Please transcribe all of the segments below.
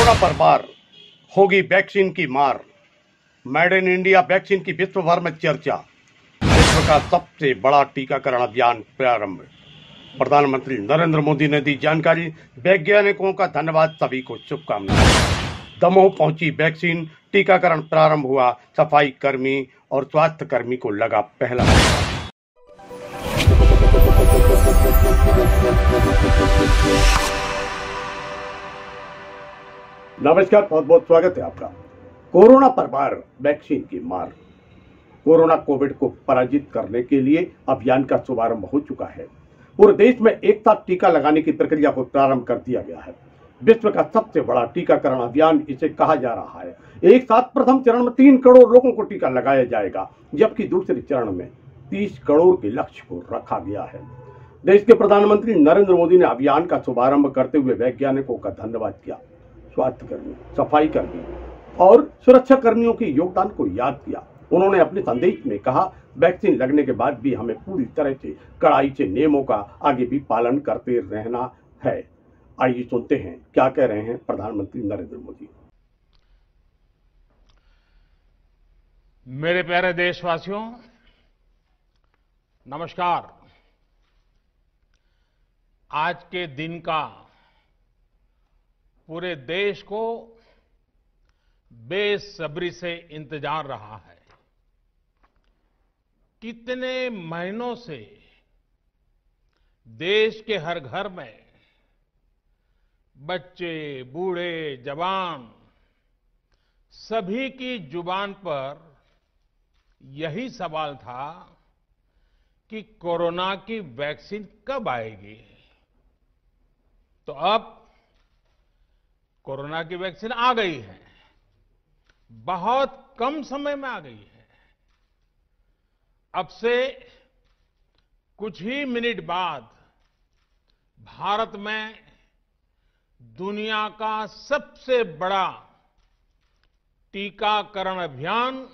Corona पर मार होगी वैक्सीन की मार। मेड इन इंडिया वैक्सीन की विश्व भर में चर्चा। विश्व का सबसे बड़ा टीकाकरण अभियान प्रारंभ। प्रधानमंत्री नरेंद्र मोदी ने दी जानकारी। वैज्ञानिकों का धन्यवाद, सभी को शुभकामनाएं। दमोह पहुंची वैक्सीन, टीकाकरण प्रारंभ हुआ। सफाई कर्मी और स्वास्थ्य कर्मी को लगा पहला टीका। नमस्कार, बहुत बहुत स्वागत है आपका। कोरोना पर मार, वैक्सीन की मार। कोरोना कोविड को पराजित करने के लिए अभियान का शुभारंभ हो चुका है। पूरे देश में एक साथ टीका लगाने की प्रक्रिया को प्रारंभ कर दिया गया है। विश्व का सबसे बड़ा टीकाकरण अभियान इसे कहा जा रहा है। एक साथ प्रथम चरण में 3 करोड़ लोगों को टीका लगाया जाएगा, जबकि दूसरे चरण में 30 करोड़ के लक्ष्य को रखा गया है। देश के प्रधानमंत्री नरेंद्र मोदी ने अभियान का शुभारंभ करते हुए वैज्ञानिकों का धन्यवाद किया। स्वास्थ्य कर्मी, सफाई कर्मी और सुरक्षा कर्मियों के योगदान को याद किया। उन्होंने अपने संदेश में कहा, वैक्सीन लगने के बाद भी हमें पूरी तरह से कड़ाई से नियमों का आगे भी पालन करते रहना है। आइए सुनते हैं क्या कह रहे हैं प्रधानमंत्री नरेंद्र मोदी। मेरे प्यारे देशवासियों, नमस्कार। आज के दिन का पूरे देश को बेसब्री से इंतजार रहा है। कितने महीनों से देश के हर घर में बच्चे, बूढ़े, जवान सभी की जुबान पर यही सवाल था कि कोरोना की वैक्सीन कब आएगी। तो अब कोरोना की वैक्सीन आ गई है, बहुत कम समय में आ गई है। अब से कुछ ही मिनट बाद भारत में दुनिया का सबसे बड़ा टीकाकरण अभियान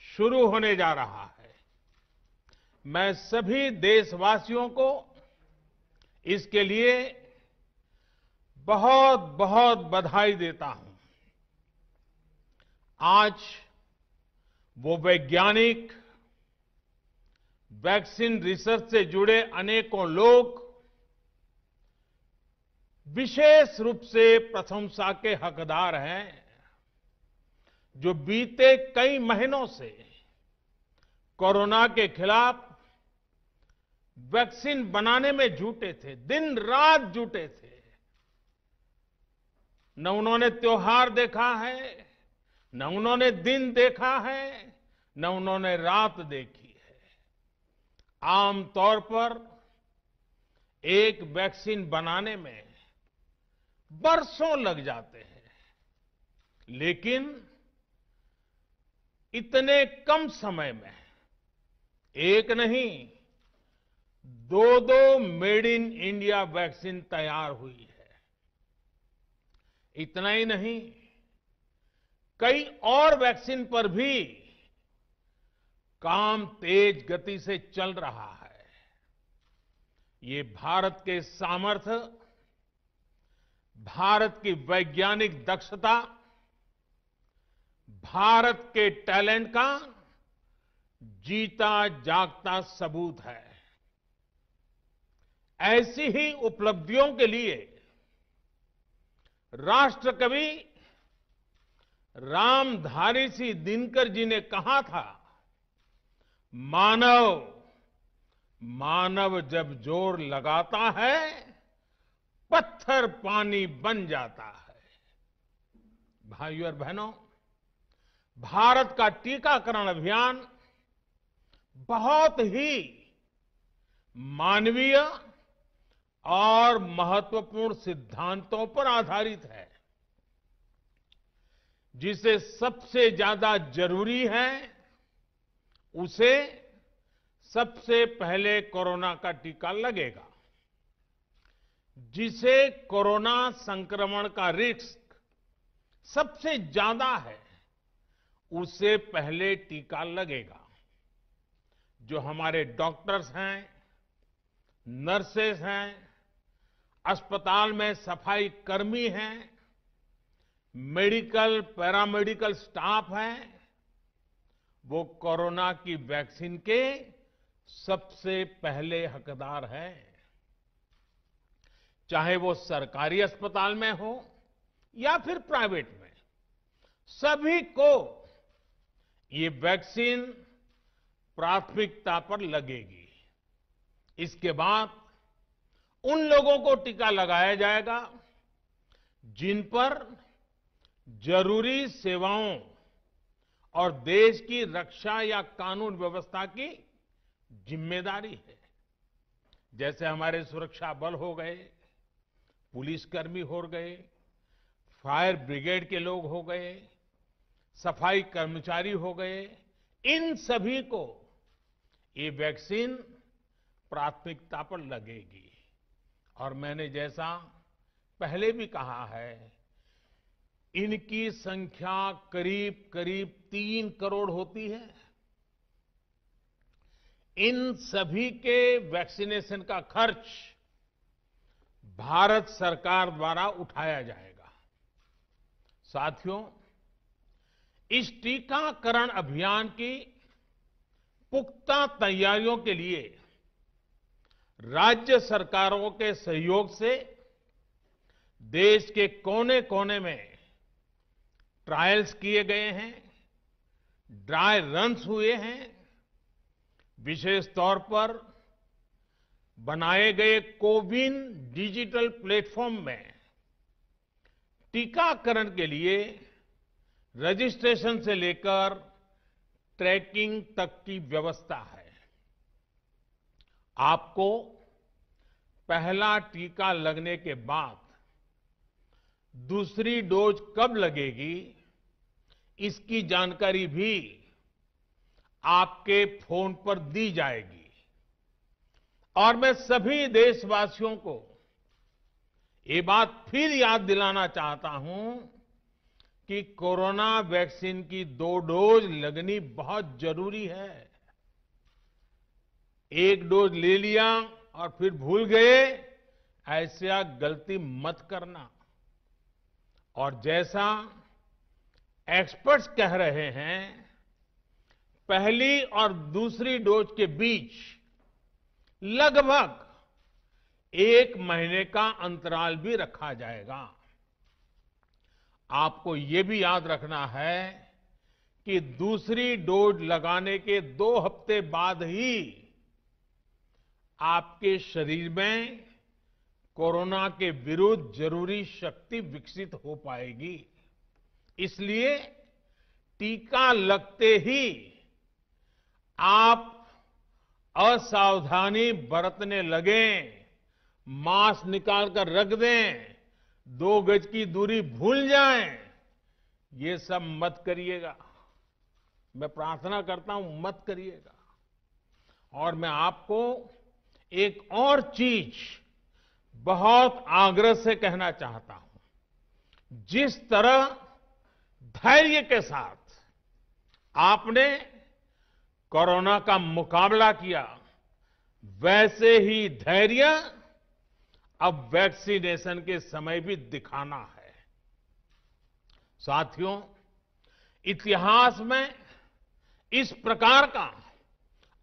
शुरू होने जा रहा है। मैं सभी देशवासियों को इसके लिए बहुत बहुत बधाई देता हूं। आज वो वैज्ञानिक, वैक्सीन रिसर्च से जुड़े अनेकों लोग विशेष रूप से प्रशंसा के हकदार हैं, जो बीते कई महीनों से कोरोना के खिलाफ वैक्सीन बनाने में जुटे थे, दिन रात जुटे थे। न उन्होंने त्योहार देखा है, न उन्होंने दिन देखा है, न उन्होंने रात देखी है। आमतौर पर एक वैक्सीन बनाने में बरसों लग जाते हैं, लेकिन इतने कम समय में एक नहीं, 2 मेड इन इंडिया वैक्सीन तैयार हुई है। इतना ही नहीं, कई और वैक्सीन पर भी काम तेज गति से चल रहा है। ये भारत के सामर्थ्य, भारत की वैज्ञानिक दक्षता, भारत के टैलेंट का जीता जागता सबूत है। ऐसी ही उपलब्धियों के लिए राष्ट्रकवि रामधारी सिंह दिनकर जी ने कहा था, मानव मानव जब जोर लगाता है, पत्थर पानी बन जाता है। भाइयों और बहनों, भारत का टीकाकरण अभियान बहुत ही मानवीय और महत्वपूर्ण सिद्धांतों पर आधारित है। जिसे सबसे ज्यादा जरूरी है, उसे सबसे पहले कोरोना का टीका लगेगा। जिसे कोरोना संक्रमण का रिस्क सबसे ज्यादा है, उसे पहले टीका लगेगा। जो हमारे डॉक्टर्स हैं, नर्सेस हैं, अस्पताल में सफाई कर्मी हैं, मेडिकल पैरामेडिकल स्टाफ है, वो कोरोना की वैक्सीन के सबसे पहले हकदार हैं। चाहे वो सरकारी अस्पताल में हो या फिर प्राइवेट में, सभी को ये वैक्सीन प्राथमिकता पर लगेगी। इसके बाद उन लोगों को टीका लगाया जाएगा जिन पर जरूरी सेवाओं और देश की रक्षा या कानून व्यवस्था की जिम्मेदारी है। जैसे हमारे सुरक्षा बल हो गए, पुलिसकर्मी हो गए, फायर ब्रिगेड के लोग हो गए, सफाई कर्मचारी हो गए, इन सभी को ये वैक्सीन प्राथमिकता पर लगेगी। और मैंने जैसा पहले भी कहा है, इनकी संख्या करीब करीब 3 करोड़ होती है। इन सभी के वैक्सीनेशन का खर्च भारत सरकार द्वारा उठाया जाएगा। साथियों, इस टीकाकरण अभियान की पुख्ता तैयारियों के लिए राज्य सरकारों के सहयोग से देश के कोने कोने में ट्रायल्स किए गए हैं, ड्राई रन्स हुए हैं। विशेष तौर पर बनाए गए कोविन डिजिटल प्लेटफॉर्म में टीकाकरण के लिए रजिस्ट्रेशन से लेकर ट्रैकिंग तक की व्यवस्था है। आपको पहला टीका लगने के बाद दूसरी डोज कब लगेगी, इसकी जानकारी भी आपके फोन पर दी जाएगी। और मैं सभी देशवासियों को ये बात फिर याद दिलाना चाहता हूं कि कोरोना वैक्सीन की 2 डोज लगनी बहुत जरूरी है। एक डोज ले लिया और फिर भूल गए, ऐसा गलती मत करना। और जैसा एक्सपर्ट्स कह रहे हैं, पहली और दूसरी डोज के बीच लगभग 1 महीने का अंतराल भी रखा जाएगा। आपको ये भी याद रखना है कि दूसरी डोज लगाने के 2 हफ्ते बाद ही आपके शरीर में कोरोना के विरुद्ध जरूरी शक्ति विकसित हो पाएगी। इसलिए टीका लगते ही आप असावधानी बरतने लगें, मास्क निकाल कर रख दें, 2 गज की दूरी भूल जाएं, ये सब मत करिएगा। मैं प्रार्थना करता हूं, मत करिएगा। और मैं आपको एक और चीज बहुत आग्रह से कहना चाहता हूं। जिस तरह धैर्य के साथ आपने कोरोना का मुकाबला किया, वैसे ही धैर्य अब वैक्सीनेशन के समय भी दिखाना है। साथियों, इतिहास में इस प्रकार का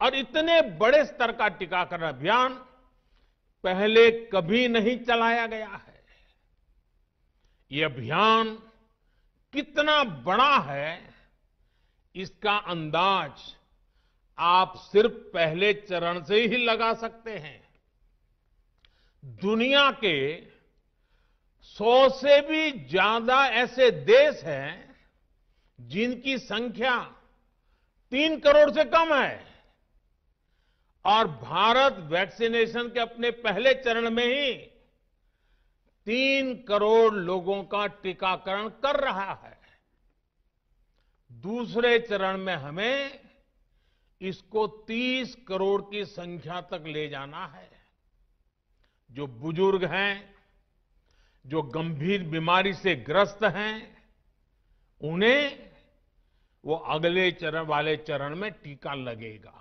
और इतने बड़े स्तर का टीकाकरण अभियान पहले कभी नहीं चलाया गया है। ये अभियान कितना बड़ा है, इसका अंदाज आप सिर्फ पहले चरण से ही लगा सकते हैं। दुनिया के 100 से भी ज्यादा ऐसे देश हैं जिनकी संख्या 3 करोड़ से कम है, और भारत वैक्सीनेशन के अपने पहले चरण में ही 3 करोड़ लोगों का टीकाकरण कर रहा है। दूसरे चरण में हमें इसको 30 करोड़ की संख्या तक ले जाना है। जो बुजुर्ग हैं, जो गंभीर बीमारी से ग्रस्त हैं, उन्हें वो अगले चरण वाले चरण में टीका लगेगा।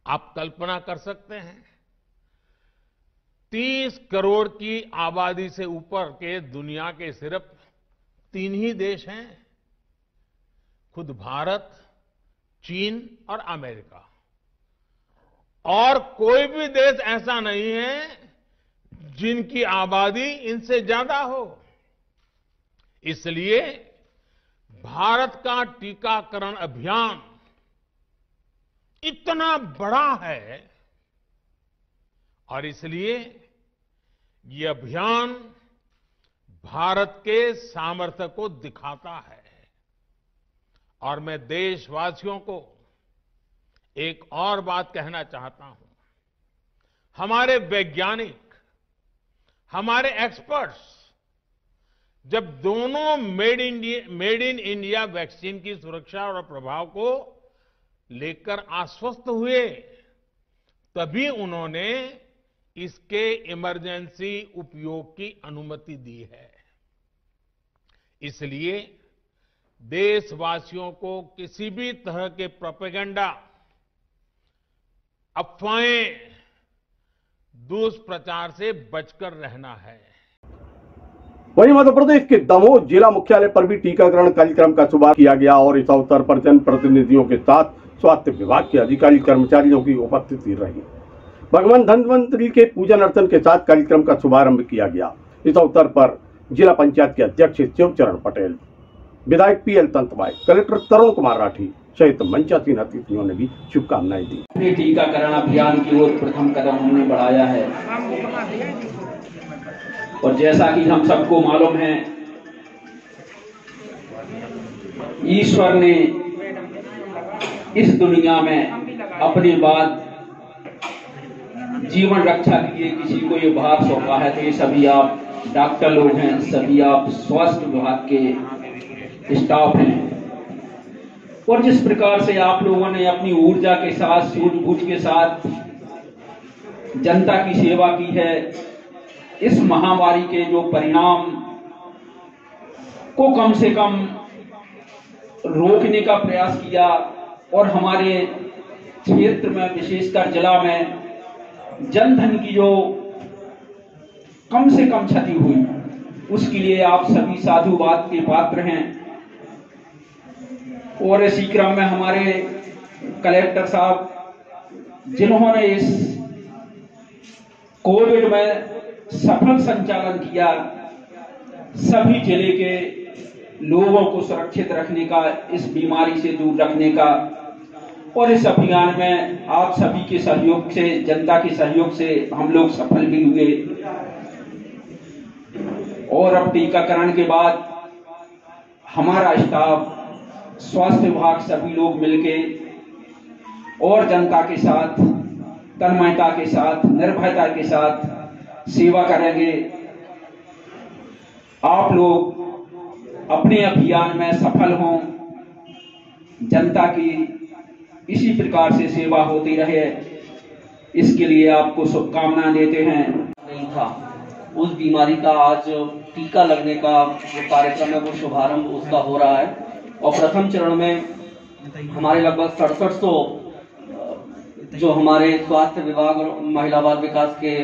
आप कल्पना कर सकते हैं, 30 करोड़ की आबादी से ऊपर के दुनिया के सिर्फ तीन ही देश हैं, खुद भारत, चीन और अमेरिका। और कोई भी देश ऐसा नहीं है जिनकी आबादी इनसे ज्यादा हो। इसलिए भारत का टीकाकरण अभियान इतना बड़ा है और इसलिए ये अभियान भारत के सामर्थ्य को दिखाता है। और मैं देशवासियों को एक और बात कहना चाहता हूं। हमारे वैज्ञानिक, हमारे एक्सपर्ट्स जब दोनों मेड इन इंडिया वैक्सीन की सुरक्षा और प्रभाव को लेकर आश्वस्त हुए, तभी उन्होंने इसके इमरजेंसी उपयोग की अनुमति दी है। इसलिए देशवासियों को किसी भी तरह के प्रोपेगेंडा, अफवाहें, दुष्प्रचार से बचकर रहना है। वहीं मध्य प्रदेश के दमोह जिला मुख्यालय पर भी टीकाकरण कार्यक्रम का शुभारंभ किया गया और इस अवसर पर जनप्रतिनिधियों के साथ स्वास्थ्य विभाग के अधिकारी कर्मचारियों की उपस्थिति रही। भगवान धन्वंतरी के पूजन अर्चन के साथ कार्यक्रम का शुभारंभ किया गया। इस अवसर पर जिला पंचायत के अध्यक्ष शिवचरण पटेल, विधायक पीएल तंतबाई, कलेक्टर तरुण कुमार राठी सहित मंचासीन अतिथियों ने भी शुभकामनाएं दी। टीकाकरण अभियान की ओर प्रथम कदम हमने बढ़ाया है और जैसा कि हम सबको मालूम है, ईश्वर ने इस दुनिया में अपने बाद जीवन रक्षा के लिए किसी को ये भार सौंपा है, तो ये सभी आप डॉक्टर लोग हैं, सभी आप स्वास्थ्य विभाग के स्टाफ हैं। और जिस प्रकार से आप लोगों ने अपनी ऊर्जा के साथ, सूझबूझ के साथ जनता की सेवा की है, इस महामारी के जो परिणाम को कम से कम रोकने का प्रयास किया और हमारे क्षेत्र में, विशेषकर जिला में जनधन की जो कम से कम क्षति हुई, उसके लिए आप सभी साधुवाद के पात्र हैं। और इसी क्रम में हमारे कलेक्टर साहब, जिन्होंने इस कोविड में सफल संचालन किया, सभी जिले के लोगों को सुरक्षित रखने का, इस बीमारी से दूर रखने का, और इस अभियान में आप सभी के सहयोग से, जनता के सहयोग से हम लोग सफल भी हुए। और अब टीकाकरण के बाद हमारा स्टाफ, स्वास्थ्य विभाग, सभी लोग मिलके और जनता के साथ तन्मयता के साथ, निर्भयता के साथ सेवा करेंगे। आप लोग अपने अभियान में सफल हों, जनता की इसी प्रकार से सेवा होती रहे, इसके लिए आपको शुभकामनाएं देते हैं। नहीं था उस बीमारी का आज टीका लगने का जो कार्यक्रम है वो शुभारंभ उसका हो रहा है। और प्रथम चरण में हमारे लगभग 6700 जो हमारे स्वास्थ्य विभाग और महिला बाल विकास के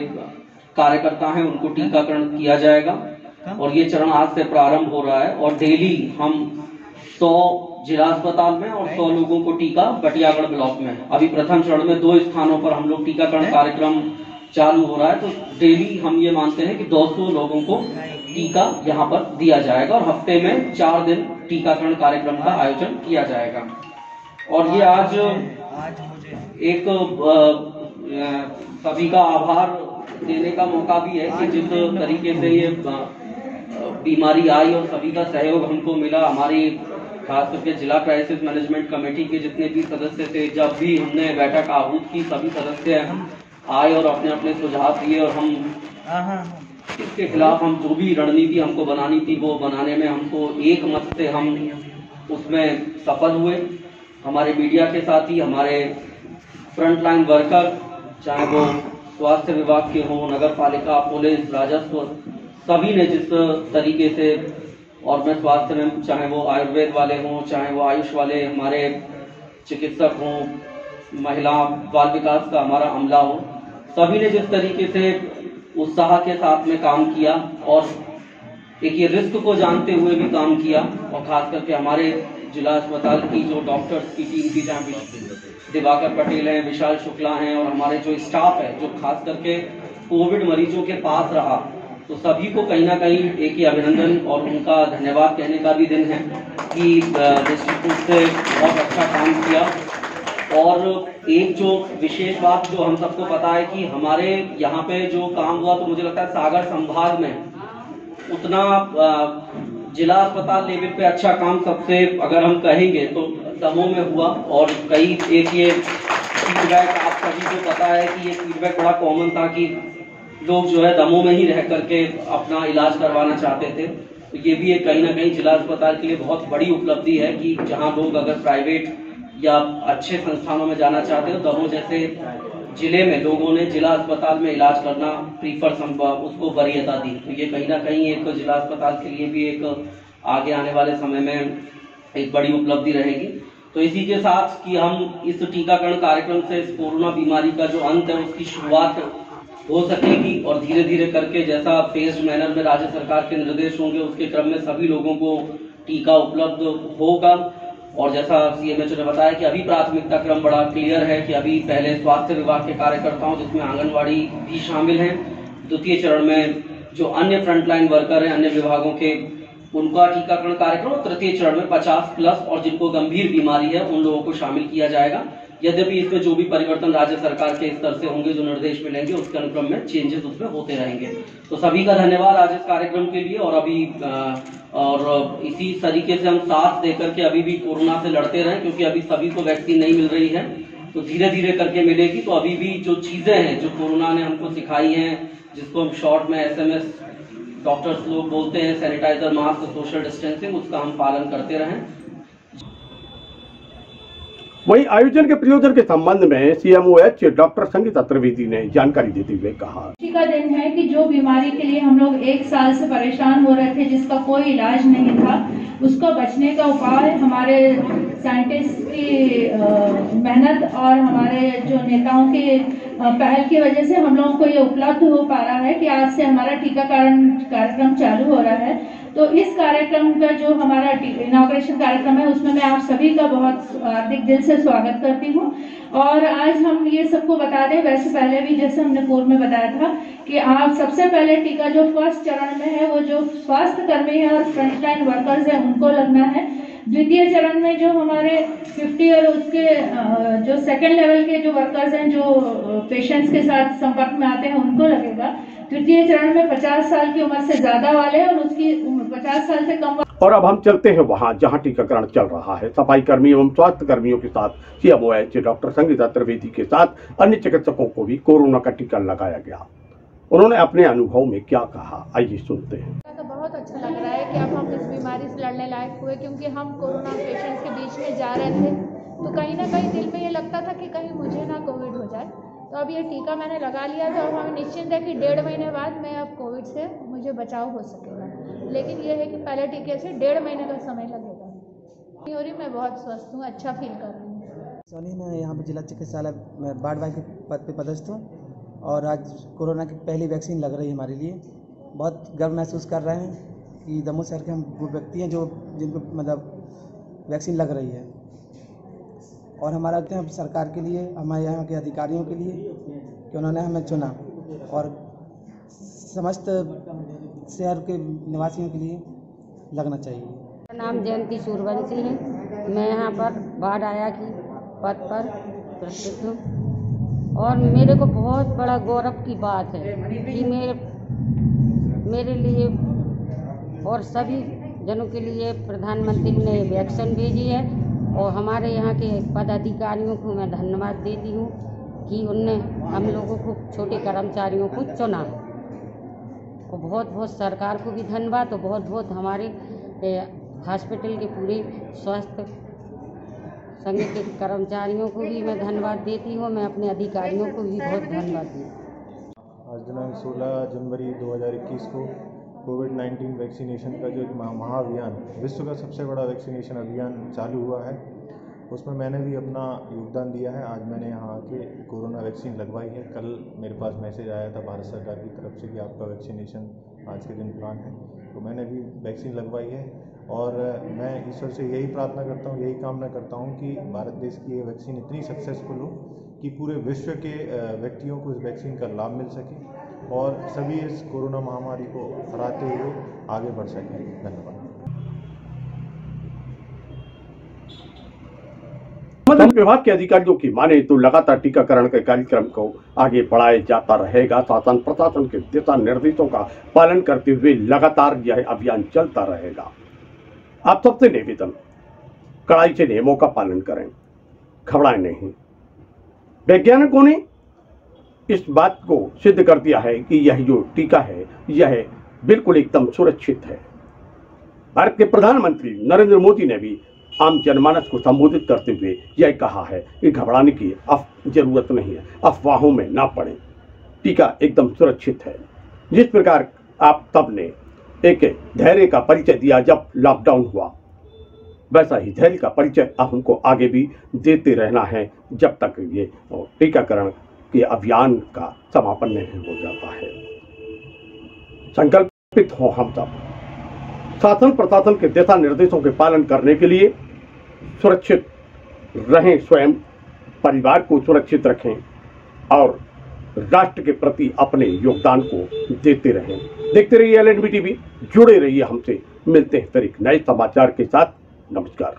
कार्यकर्ता हैं उनको टीकाकरण किया जाएगा। और ये चरण आज से प्रारंभ हो रहा है और डेली हम 100 जिला अस्पताल में और 100 लोगों को टीका बटियागढ़ ब्लॉक में, अभी प्रथम चरण में 2 स्थानों पर हम लोग टीकाकरण कार्यक्रम चालू हो रहा है। तो डेली हम ये मानते हैं कि 200 लोगों को टीका यहाँ पर दिया जाएगा और हफ्ते में 4 दिन टीकाकरण कार्यक्रम का आयोजन किया जाएगा। और ये आज एक सभी का आभार देने का मौका भी है कि जिस तरीके से ये बीमारी आई और सभी का सहयोग हमको मिला, हमारी खास करके जिला क्राइसिस मैनेजमेंट कमेटी के जितने भी सदस्य थे, जब भी हमने बैठक आहूत की, सभी सदस्य आए और अपने अपने सुझाव दिए और हम इसके खिलाफ हम जो भी रणनीति हमको बनानी थी वो बनाने में हमको एक मत से हम उसमें सफल हुए। हमारे मीडिया के साथी, हमारे फ्रंटलाइन वर्कर, चाहे वो स्वास्थ्य विभाग के हों, नगर पालिका, पुलिस, राजस्व, सभी ने जिस तरीके से, और मैं स्वास्थ्य में चाहे वो आयुर्वेद वाले हों, चाहे वो आयुष वाले हमारे चिकित्सक हों, महिला बाल विकास का हमारा अमला हो, सभी ने जिस तरीके से उत्साह के साथ में काम किया और एक ये रिस्क को जानते हुए भी काम किया, और खास करके हमारे जिला अस्पताल की जो डॉक्टर्स की टीम थी, जहाँ दिवाकर पटेल हैं, विशाल शुक्ला हैं, और हमारे जो स्टाफ है जो खास करके कोविड मरीजों के पास रहा, तो सभी को कहीं ना कहीं एक ही अभिनंदन और उनका धन्यवाद कहने का भी दिन है कि डिस्ट्रिक्ट से बहुत अच्छा काम किया। और एक जो विशेष बात जो हम सबको पता है कि हमारे यहाँ पे जो काम हुआ, तो मुझे लगता है सागर संभाग में उतना जिला अस्पताल लेवल पे अच्छा काम सबसे अगर हम कहेंगे तो दमोह में हुआ। और कई एक ये फीडबैक आप सभी को पता है कि ये फीडबैक बड़ा कॉमन था कि लोग जो है दमोह में ही रह करके अपना इलाज करवाना चाहते थे। तो ये भी एक कहीं ना कहीं जिला अस्पताल के लिए बहुत बड़ी उपलब्धि है कि जहां लोग अगर प्राइवेट या अच्छे संस्थानों में जाना चाहते हो, दमोह जैसे जिले में लोगों ने जिला अस्पताल में इलाज करना प्रीफर उसको वरीयता दी। तो ये कहीं ना कहीं एक जिला अस्पताल के लिए भी एक आगे आने वाले समय में एक बड़ी उपलब्धि रहेगी। तो इसी के साथ कि हम इस टीकाकरण कार्यक्रम से इस कोरोना बीमारी का जो अंत है उसकी शुरुआत हो सकेगी, और धीरे धीरे करके जैसा फेज्ड मैनर में राज्य सरकार के निर्देश होंगे उसके क्रम में सभी लोगों को टीका उपलब्ध होगा। और जैसा सीएमएचओ ने बताया कि अभी प्राथमिकता क्रम बड़ा क्लियर है कि अभी पहले स्वास्थ्य विभाग के कार्यकर्ताओं जिसमें आंगनवाड़ी भी शामिल हैं, द्वितीय चरण में जो अन्य फ्रंटलाइन वर्कर हैं अन्य विभागों के उनका टीकाकरण कार्यक्रम, और तृतीय चरण में 50+ और जिनको गंभीर बीमारी है उन लोगों को शामिल किया जाएगा। यद्यपि इसमें जो भी परिवर्तन राज्य सरकार के स्तर से होंगे, जो निर्देश मिलेंगे उसके अनुक्रम में चेंजेस उसमें होते रहेंगे। तो सभी का धन्यवाद आज इस कार्यक्रम के लिए। और अभी और इसी तरीके से हम साथ देकर के अभी भी कोरोना से लड़ते रहें, क्योंकि अभी सभी को वैक्सीन नहीं मिल रही है, तो धीरे धीरे करके मिलेगी। तो अभी भी जो चीजें हैं जो कोरोना ने हमको सिखाई हैं, जिसको हम शॉर्ट में SMS डॉक्टर्स लोग बोलते हैं, सैनिटाइजर, मास्क, सोशल डिस्टेंसिंग, उसका हम पालन करते रहें। वहीं आयोजन के प्रयोजन के संबंध में CMOH डॉक्टर संगीता त्रिवेदी ने जानकारी देते हुए कहा, खुशी का दिन है कि जो बीमारी के लिए हम लोग 1 साल से परेशान हो रहे थे, जिसका कोई इलाज नहीं था, उसको बचने का उपाय हमारे साइंटिस्ट की मेहनत और हमारे जो नेताओं के पहल की वजह से हम लोगों को ये उपलब्ध हो पा रहा है कि आज से हमारा टीकाकरण कार्यक्रम चालू हो रहा है। तो इस कार्यक्रम का जो हमारा इनॉग्रेशन कार्यक्रम है उसमें मैं आप सभी का बहुत हार्दिक दिल से स्वागत करती हूँ। और आज हम ये सबको बता दें, वैसे पहले भी जैसे हमने पूर्व में बताया था कि आप सबसे पहले टीका जो फर्स्ट चरण में है वो जो स्वास्थ्य कर्मी है और फ्रंटलाइन वर्कर्स है उनको लगना है। द्वितीय चरण में जो हमारे 50 और उसके जो सेकेंड लेवल के जो वर्कर्स हैं जो पेशेंट्स के साथ संपर्क में आते हैं उनको लगेगा। तृतीय चरण में 50 साल की उम्र से ज्यादा वाले और उसकी 50 साल से कम। और अब हम चलते हैं वहां जहां टीकाकरण चल रहा है। सफाई कर्मी एवं स्वास्थ्य कर्मियों के साथ CMOH डॉक्टर संगीता त्रिवेदी के साथ अन्य चिकित्सकों को भी कोरोना का टीका लगाया गया। उन्होंने अपने अनुभव में क्या कहा, आइए सुनते हैं। तो बहुत अच्छा लग रहा है कि अब हम इस बीमारी से लड़ने लायक हुए, क्योंकि हम कोरोना पेशेंट्स के बीच में जा रहे थे तो कहीं ना कहीं दिल में ये लगता था कि कहीं मुझे ना कोविड हो जाए। तो अब ये टीका मैंने लगा लिया था और हमें निश्चिंत है कि 1.5 महीने बाद मैं अब कोविड से मुझे बचाव हो सकेगा। लेकिन ये है कि पहले टीके से 1.5 महीने का समय लगेगा। और मैं बहुत स्वस्थ हूँ, अच्छा फील कर रही हूँ। सोनी, मैं यहाँ पर जिला चिकित्सालय में वार्ड वाइज के पद पे पदस्थ हूँ और आज कोरोना की पहली वैक्सीन लग रही है हमारे लिए। बहुत गर्व महसूस कर रहे हैं कि दमोह शहर के हम वो व्यक्ति हैं जो जिनको मतलब वैक्सीन लग रही है। और हमारा सरकार के लिए, हमारे यहाँ के अधिकारियों के लिए कि उन्होंने हमें चुना, और समस्त शहर के निवासियों के लिए लगना चाहिए। मेरा नाम जयंती सूर्यवंशी है। मैं यहाँ पर वार्ड आया की पद पर प्रस्तुत हूँ और मेरे को बहुत बड़ा गौरव की बात है कि मेरे लिए और सभी जनों के लिए प्रधानमंत्री ने वैक्सीन भेजी है। और हमारे यहाँ के पदाधिकारियों को मैं धन्यवाद देती हूँ कि उनने हम लोगों को, छोटे कर्मचारियों को चुना। और बहुत बहुत सरकार को भी धन्यवाद, और बहुत बहुत हमारे हॉस्पिटल के पूरे स्वास्थ्य संघ के कर्मचारियों को भी मैं धन्यवाद देती हूँ। मैं अपने अधिकारियों को भी बहुत धन्यवाद देती हूँ। आज दिनांक 16 जनवरी 2021 को कोविड-19 वैक्सीनेशन का जो एक महाअभियान, विश्व का सबसे बड़ा वैक्सीनेशन अभियान चालू हुआ है, उसमें मैंने भी अपना योगदान दिया है। आज मैंने यहाँ आके कोरोना वैक्सीन लगवाई है। कल मेरे पास मैसेज आया था भारत सरकार की तरफ से कि आपका वैक्सीनेशन आज के दिन प्लान है। तो मैंने भी वैक्सीन लगवाई है और मैं ईश्वर से यही प्रार्थना करता हूँ, यही कामना करता हूँ कि भारत देश की ये वैक्सीन इतनी सक्सेसफुल हो कि पूरे विश्व के व्यक्तियों को इस वैक्सीन का लाभ मिल सके और सभी इस कोरोना महामारी को हराते हुए आगे बढ़ सकें। धन्यवाद। मदन विभाग के अधिकारियों की माने तो लगातार टीकाकरण के कार्यक्रम को आगे बढ़ाया जाता रहेगा। शासन प्रशासन के दिशा निर्देशों का पालन करते हुए लगातार यह अभियान चलता रहेगा। आप सबसे निवेदन, कड़ाई से नियमों का पालन करें, घबराएं नहीं। वैज्ञानिकों ने इस बात को सिद्ध कर दिया है कि यह जो टीका है यह बिल्कुल एकदम सुरक्षित है। भारत के प्रधानमंत्री नरेंद्र मोदी ने भी आम जनमानस को संबोधित करते हुए यह कहा है कि घबराने की जरूरत नहीं है, अफवाहों में ना पड़े, टीका एकदम सुरक्षित है। जिस प्रकार आप सबने एक धैर्य का परिचय दिया जब लॉकडाउन हुआ, वैसा ही धैर्य का परिचय अब हमको आगे भी देते रहना है जब तक ये टीकाकरण के अभियान का समापन नहीं हो जाता है। संकल्पित हो हम सब, शासन प्रशासन के दिशा निर्देशों के पालन करने के लिए सुरक्षित रहें, स्वयं परिवार को सुरक्षित रखें और राष्ट्र के प्रति अपने योगदान को देते रहें। देखते रहिए LNB TV, जुड़े रहिए हमसे। मिलते हैं फिर एक नए समाचार के साथ। नमस्कार।